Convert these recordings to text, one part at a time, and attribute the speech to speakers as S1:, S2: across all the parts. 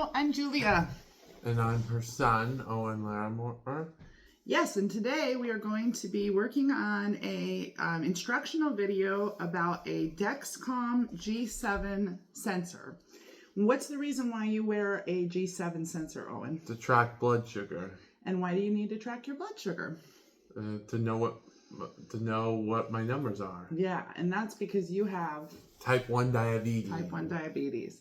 S1: Hello, I'm Julia.
S2: And I'm her son, Owen Larimore.
S1: Yes, and today we are going to be working on a instructional video about a Dexcom G7 sensor. What's the reason why you wear a G7 sensor, Owen?
S2: To track blood sugar.
S1: And why do you need to track your blood sugar?
S2: To know what my numbers are.
S1: Yeah, and that's because you have
S2: type 1 diabetes.
S1: Type 1 diabetes.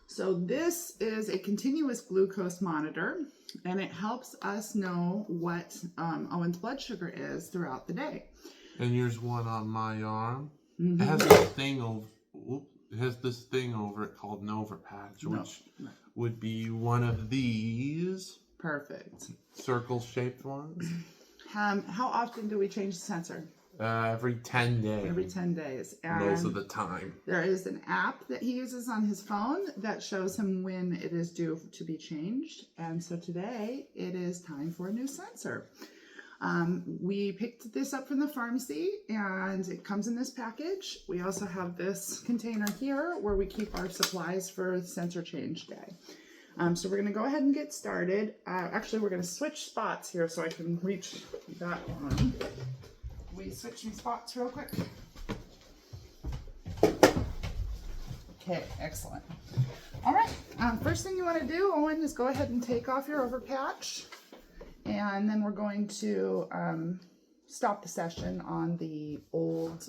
S1: So this is a continuous glucose monitor, and it helps us know what Owen's blood sugar is throughout the day.
S2: And here's one on my arm.
S1: Mm-hmm.
S2: It has this thing over it called an overpatch, which would be one of these.
S1: Perfect.
S2: Circle-shaped ones.
S1: How often do we change the sensor?
S2: Every 10 days.
S1: Every 10 days. And
S2: most of the time.
S1: There is an app that he uses on his phone that shows him when it is due to be changed. And so today it is time for a new sensor. We picked this up from the pharmacy and it comes in this package. We also have this container here where we keep our supplies for sensor change day. So we're going to go ahead and get started. Actually, we're going to switch spots here so I can reach that one. We switch some spots real quick. Okay, excellent. All right, first thing you want to do, Owen, is go ahead and take off your overpatch. And then we're going to stop the session on the old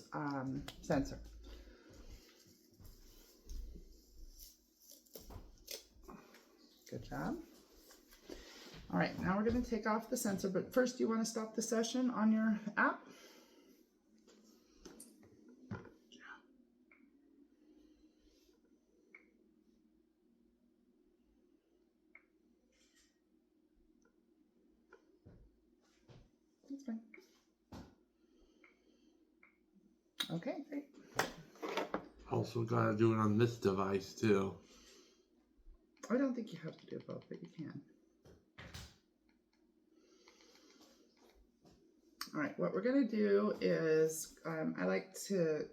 S1: sensor. Good job. All right, now we're going to take off the sensor, but first you want to stop the session on your app. That's fine. Okay, great.
S2: Also got to do it on this device too.
S1: I don't think you have to do both, but you can. All right, what we're going to do is I like to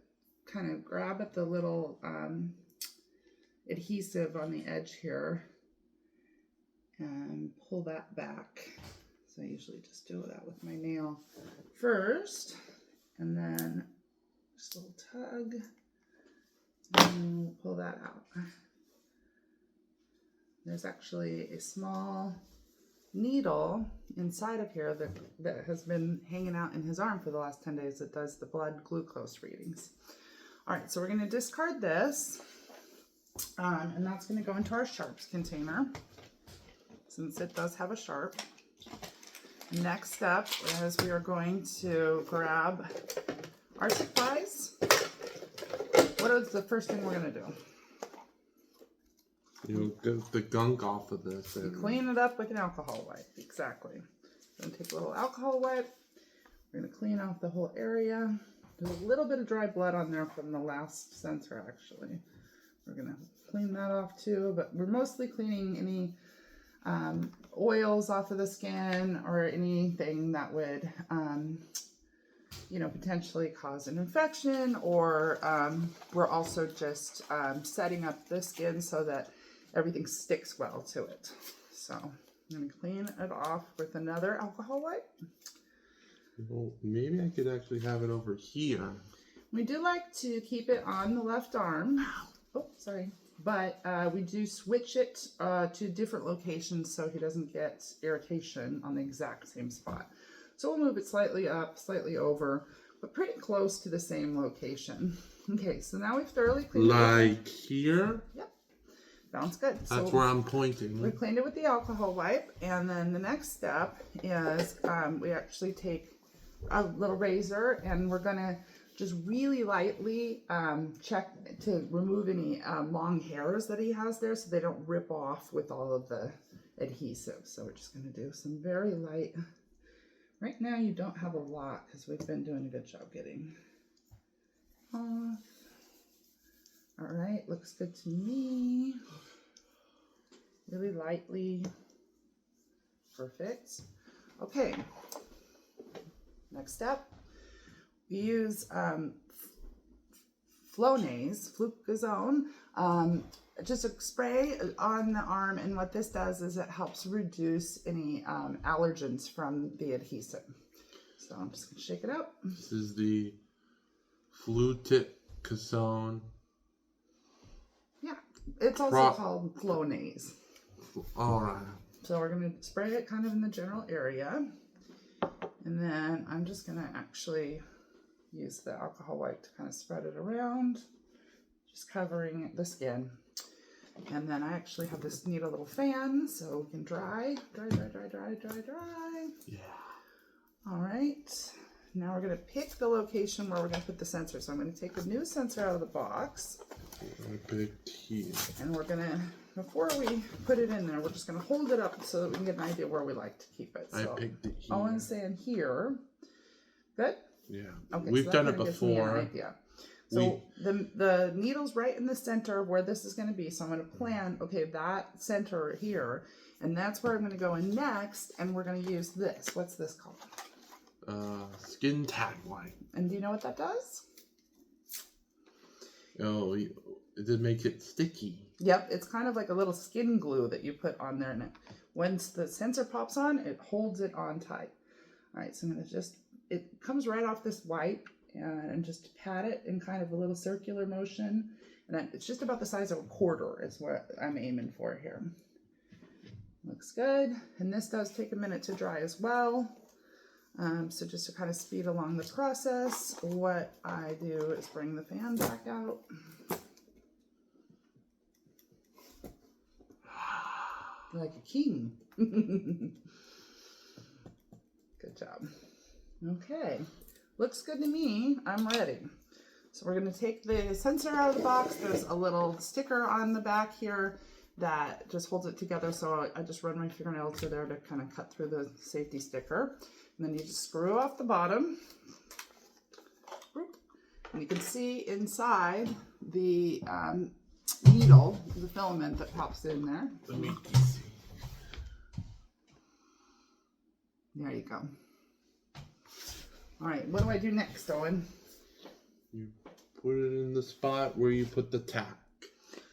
S1: kind of grab at the little adhesive on the edge here and pull that back. So I usually just do that with my nail first, and then just a little tug, and pull that out. There's actually a small needle inside of here that has been hanging out in his arm for the last 10 days that does the blood glucose readings. All right, so we're going to discard this, and that's going to go into our sharps container, since it does have a sharp. Next step is we are going to grab our supplies. What is the first thing we're going to do?
S2: You get the gunk off of this.
S1: You clean it up with an alcohol wipe. Exactly. Going to take a little alcohol wipe. We're going to clean off the whole area. There's a little bit of dry blood on there from the last sensor, actually. We're going to clean that off too, but we're mostly cleaning any oils off of the skin or anything that would, potentially cause an infection, or we're also just setting up the skin so that everything sticks well to it. So I'm going to clean it off with another alcohol wipe.
S2: Well, maybe I could actually have it over here.
S1: We do like to keep it on the left arm. Oh, sorry. But we do switch it to different locations so he doesn't get irritation on the exact same spot. So we'll move it slightly up, slightly over, but pretty close to the same location. Okay, so now we've thoroughly cleaned it.
S2: Like here?
S1: Yep. Sounds good.
S2: That's where I'm pointing.
S1: We cleaned it with the alcohol wipe, and then the next step is we actually take a little razor, and we're going to just really lightly check to remove any long hairs that he has there so they don't rip off with all of the adhesive. So we're just going to do some very light. Right now you don't have a lot because we've been doing a good job getting off. All right, looks good to me. Really lightly. Perfect. Okay. Next step. We use Flonase, fluticasone, just a spray on the arm, and what this does is it helps reduce any allergens from the adhesive. So I'm just gonna shake it out.
S2: This is the fluticasone.
S1: Yeah, it's also called Flonase.
S2: All right.
S1: So we're gonna spray it kind of in the general area, and then I'm just gonna actually use the alcohol wipe to kind of spread it around, just covering the skin. And then I actually have this neat little fan so we can dry.
S2: Yeah.
S1: All right. Now we're going to pick the location where we're going to put the sensor. So I'm going to take the new sensor out of the box.
S2: I picked here.
S1: And we're going to, before we put it in there, we're just going to hold it up so that we can get an idea where we like to keep it. So
S2: I picked it here.
S1: Owen's saying here. Good?
S2: Yeah.
S1: Okay,
S2: We've
S1: so
S2: done
S1: that
S2: it
S1: kinda gives me an
S2: before.
S1: idea. So the needle's right in the center of where this is going to be. So I'm going to plan, okay, that center here, and that's where I'm going to go in next, and we're going to use this. What's this called?
S2: Skin tag wipe.
S1: And do you know what that does?
S2: Oh, it makes it sticky.
S1: Yep, it's kind of like a little skin glue that you put on there, and once the sensor pops on, it holds it on tight. All right, so I'm going to it comes right off this wipe, and just pat it in kind of a little circular motion. And then it's just about the size of a quarter is what I'm aiming for here. Looks good. And this does take a minute to dry as well. So just to kind of speed along the process, what I do is bring the fan back out. Like a king. Good job. Okay. Looks good to me. I'm ready. So we're going to take the sensor out of the box. There's a little sticker on the back here that just holds it together. So I just run my fingernail through there to kind of cut through the safety sticker. And then you just screw off the bottom. And you can see inside the needle, the filament that pops in there.
S2: Let me see.
S1: There you go. All right, what do I do next, Owen?
S2: You put it in the spot where you put the tack.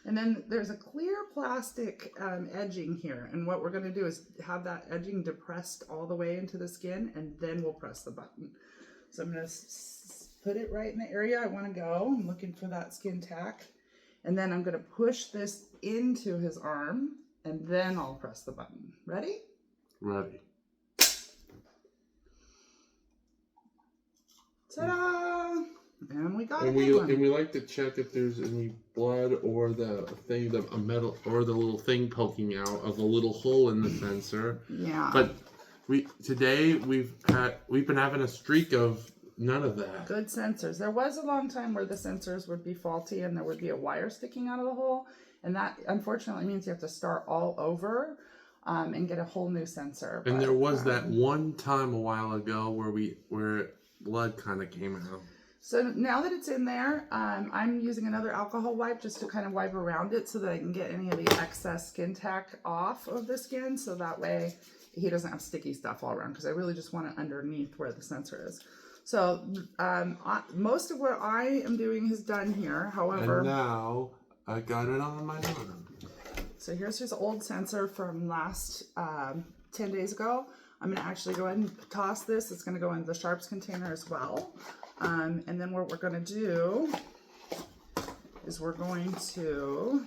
S1: And then there's a clear plastic edging here. And what we're going to do is have that edging depressed all the way into the skin, and then we'll press the button. So I'm going to put it right in the area I want to go. I'm looking for that skin tack. And then I'm going to push this into his arm, and then I'll press the button. Ready?
S2: Ready.
S1: Ta-da! And we got
S2: and
S1: a good one.
S2: And we like to check if there's any blood or the thing, a metal, or the little thing poking out of the little hole in the sensor.
S1: Yeah.
S2: But today we've been having a streak of none of that.
S1: Good sensors. There was a long time where the sensors would be faulty and there would be a wire sticking out of the hole, and that unfortunately means you have to start all over and get a whole new sensor.
S2: And there was that one time a while ago where blood kind of came out.
S1: So now that it's in there, I'm using another alcohol wipe just to kind of wipe around it so that I can get any of the excess skin tack off of the skin, so that way he doesn't have sticky stuff all around, because I really just want it underneath where the sensor is. So most of what I am doing is done here. However,
S2: and now I got it on my arm.
S1: So here's his old sensor from last 10 days ago. I'm going to actually go ahead and toss this. It's going to go into the sharps container as well. And then what we're going to do is we're going to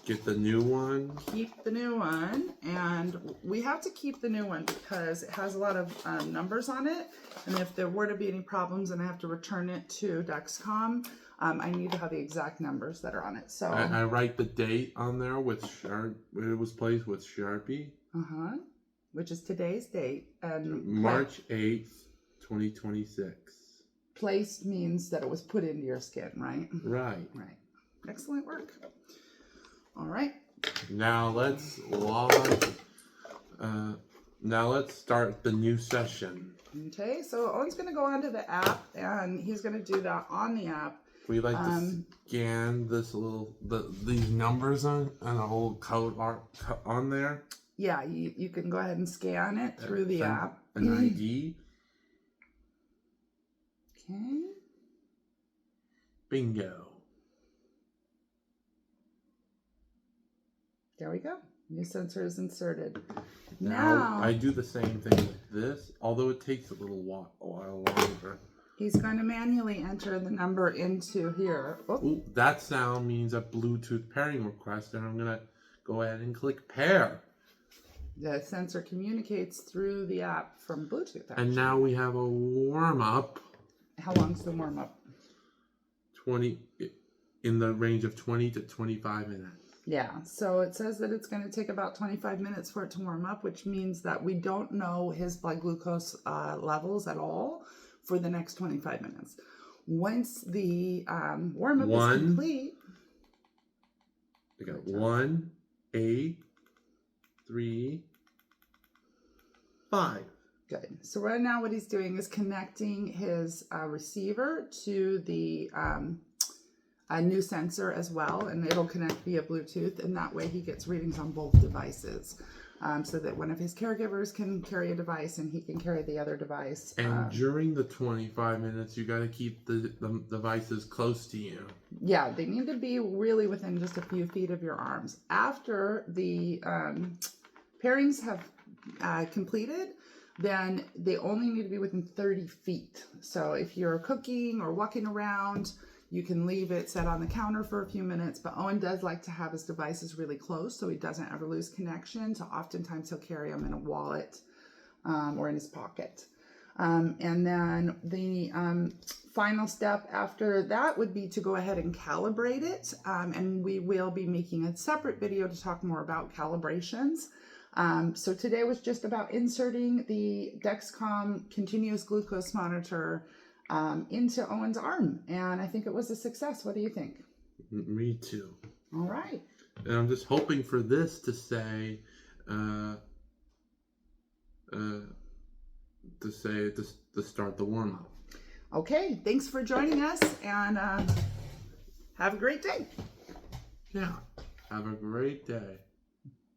S2: get the new one.
S1: Keep the new one. And we have to keep the new one because it has a lot of numbers on it. And if there were to be any problems and I have to return it to Dexcom, I need to have the exact numbers that are on it. So
S2: I write the date on there with it was placed with Sharpie.
S1: Which is today's date, and
S2: March 8th, 2026.
S1: Placed means that it was put into your skin, right?
S2: Right.
S1: Right. Excellent work. All right.
S2: Now let's start the new session.
S1: Okay, so Owen's going to go onto the app, and he's going to do that on the app.
S2: We like to scan these numbers on a whole code on there.
S1: Yeah, you can go ahead and scan it through the app.
S2: An ID.
S1: Okay.
S2: Bingo.
S1: There we go. New sensor is inserted.
S2: Now I do the same thing with this, although it takes a while longer.
S1: He's going to manually enter the number into here. Oh.
S2: Ooh, that sound means a Bluetooth pairing request, and I'm going to go ahead and click pair.
S1: The sensor communicates through the app from Bluetooth. Actually.
S2: And now we have a warm-up.
S1: How long's the warm-up?
S2: 20, in the range of 20 to 25 minutes.
S1: Yeah, so it says that it's going to take about 25 minutes for it to warm up, which means that we don't know his blood glucose levels at all for the next 25 minutes. Once the warm-up is complete...
S2: I got 1, 8, 3, 5.
S1: Good. So right now what he's doing is connecting his receiver to the a new sensor as well, and it'll connect via Bluetooth, and that way he gets readings on both devices, so that one of his caregivers can carry a device and he can carry the other device.
S2: And during the 25 minutes, you got to keep the devices close to you.
S1: Yeah, they need to be really within just a few feet of your arms. After the pairings have completed, then they only need to be within 30 feet. So if you're cooking or walking around, you can leave it set on the counter for a few minutes, but Owen does like to have his devices really close so he doesn't ever lose connection. So oftentimes he'll carry them in a wallet or in his pocket. And then the final step after that would be to go ahead and calibrate it. And we will be making a separate video to talk more about calibrations. So today was just about inserting the Dexcom continuous glucose monitor into Owen's arm, and I think it was a success. What do you think?
S2: Me too.
S1: All right.
S2: And I'm just hoping for this to say, to start the warm up.
S1: Okay. Thanks for joining us, and have a great day.
S2: Yeah. Have a great day.